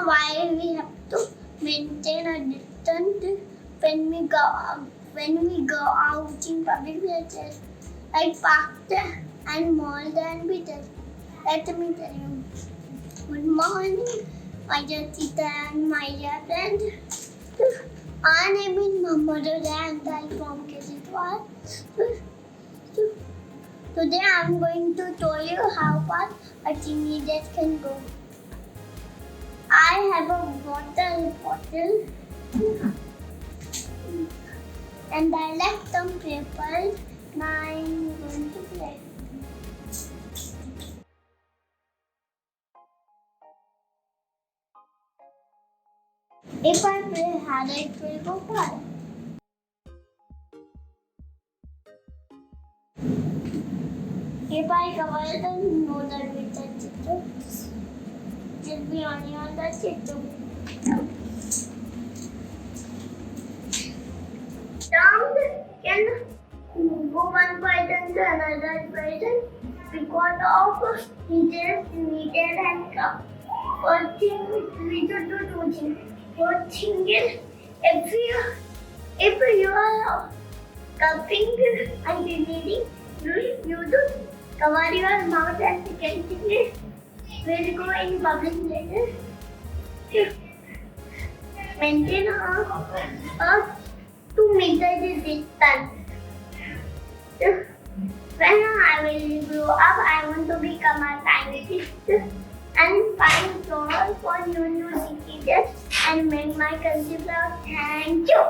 why we have to maintain a distance when we go out in public places like parks and malls and beaches. Let me tell you. Good morning, my dear teacher and my dear friend. My name is Mohammed Uzair and I am from Tetrad. Today I am going to show you how far a teenager can go. I have a water bottle and I left some papers. Now I am going to play. If I play hard, it will go far. If I cover the noodle with the tissue, it will be only on the tissue. Terms can go one person to another person because of heaters needed and cup. First thing we should do two things. First thing is if you are coughing and sneezing, you should cover your mouth, and second thing is will go in public places. Maintain a 2 meter distance. When I will grow up, I want to become a scientist and find cures for new diseases and make my country proud. Thank you.